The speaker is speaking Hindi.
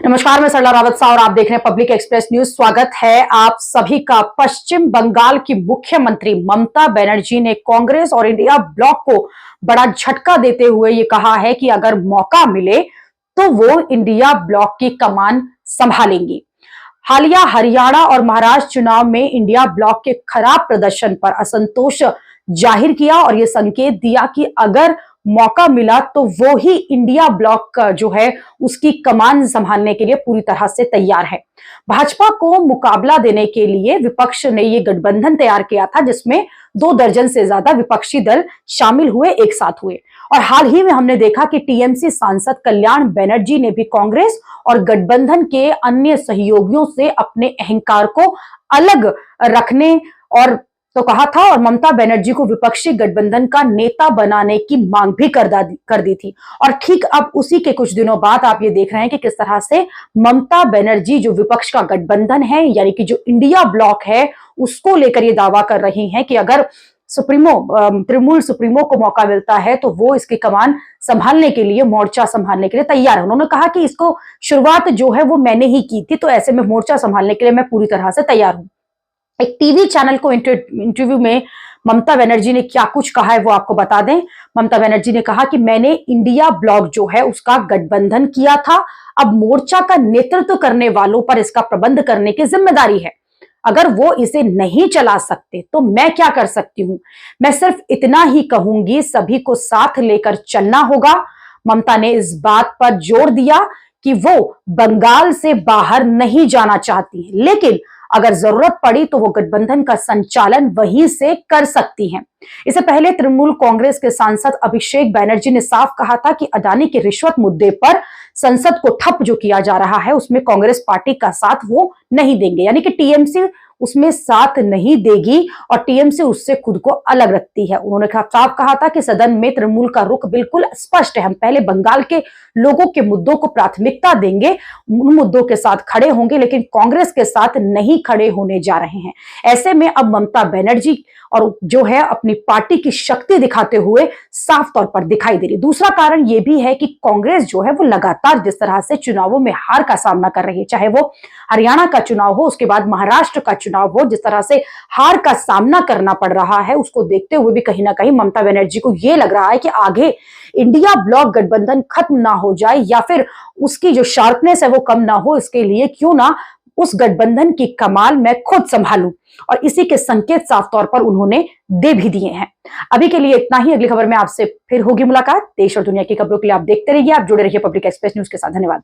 नमस्कार, मैं सरला रावत सा और आप देख रहे हैं पब्लिक एक्सप्रेस न्यूज। स्वागत है आप सभी का। पश्चिम बंगाल की मुख्यमंत्री ममता बनर्जी ने कांग्रेस और इंडिया ब्लॉक को बड़ा झटका देते हुए ये कहा है कि अगर मौका मिले तो वो इंडिया ब्लॉक की कमान संभालेंगी। हालिया हरियाणा और महाराष्ट्र चुनाव में इंडिया ब्लॉक के खराब प्रदर्शन पर असंतोष जाहिर किया और यह संकेत दिया कि अगर मौका मिला तो वो ही इंडिया ब्लॉक का जो है उसकी कमान संभालने के लिए पूरी तरह से तैयार है। भाजपा को मुकाबला देने के लिए विपक्ष ने ये गठबंधन तैयार किया था जिसमें 2 दर्जन से ज्यादा विपक्षी दल शामिल हुए, एक साथ हुए। और हाल ही में हमने देखा कि टीएमसी सांसद कल्याण बनर्जी ने भी कांग्रेस और गठबंधन के अन्य सहयोगियों से अपने अहंकार को अलग रखने और तो कहा था और ममता बनर्जी को विपक्षी गठबंधन का नेता बनाने की मांग भी कर दी थी। और ठीक अब उसी के कुछ दिनों बाद आप ये देख रहे हैं कि किस तरह से ममता बनर्जी जो विपक्ष का गठबंधन है यानी कि जो इंडिया ब्लॉक है उसको लेकर ये दावा कर रही हैं कि अगर तृणमूल सुप्रीमो को मौका मिलता है तो वो इसकी कमान संभालने के लिए, मोर्चा संभालने के लिए तैयार है। उन्होंने कहा कि इसको शुरुआत जो है वो मैंने ही की थी, तो ऐसे में मोर्चा संभालने के लिए मैं पूरी तरह से तैयार हूं। एक टीवी चैनल को इंटरव्यू में ममता बनर्जी ने क्या कुछ कहा है वो आपको बता दें। ममता बनर्जी ने कहा कि मैंने इंडिया ब्लॉक जो है उसका गठबंधन किया था, अब मोर्चा का नेतृत्व करने वालों पर इसका प्रबंध करने की जिम्मेदारी है। अगर वो इसे नहीं चला सकते तो मैं क्या कर सकती हूं। मैं सिर्फ इतना ही कहूंगी, सभी को साथ लेकर चलना होगा। ममता ने इस बात पर जोर दिया कि वो बंगाल से बाहर नहीं जाना चाहती, लेकिन अगर जरूरत पड़ी तो वो गठबंधन का संचालन वहीं से कर सकती हैं। इससे पहले तृणमूल कांग्रेस के सांसद अभिषेक बैनर्जी ने साफ कहा था कि अडानी के रिश्वत मुद्दे पर संसद को ठप जो किया जा रहा है उसमें कांग्रेस पार्टी का साथ वो नहीं देंगे, यानी कि टीएमसी उसमें साथ नहीं देगी और टीएमसी उससे खुद को अलग रखती है। उन्होंने साफ कहा था कि सदन में तृणमूल का रुख बिल्कुल स्पष्ट है, हम पहले बंगाल के लोगों के मुद्दों को प्राथमिकता देंगे, उन मुद्दों के साथ खड़े होंगे, लेकिन कांग्रेस के साथ नहीं खड़े होने जा रहे हैं। ऐसे में अब ममता बनर्जी और जो है अपनी पार्टी की शक्ति दिखाते हुए साफ तौर पर दिखाई दे रही। दूसरा कारण यह भी है कि कांग्रेस जो है वो लगातार जिस तरह से चुनावों में हार का सामना कर रही है, चाहे वो हरियाणा का चुनाव हो, उसके बाद महाराष्ट्र का चुनाव हो, जिस तरह से हार का सामना करना पड़ रहा है उसको देखते हुए भी कहीं ना कहीं ममता बनर्जी को यह लग रहा है कि आगे इंडिया ब्लॉक गठबंधन खत्म ना हो जाए या फिर उसकी जो शार्पनेस है वो कम ना हो, इसके लिए क्यों ना उस गठबंधन की कमान मैं खुद संभालूं। और इसी के संकेत साफ तौर पर उन्होंने दे भी दिए हैं। अभी के लिए इतना ही। अगली खबर में आपसे फिर होगी मुलाकात। देश और दुनिया की खबरों के लिए आप देखते रहिए, आप जुड़े रहिए पब्लिक एक्सप्रेस न्यूज के साथ। धन्यवाद।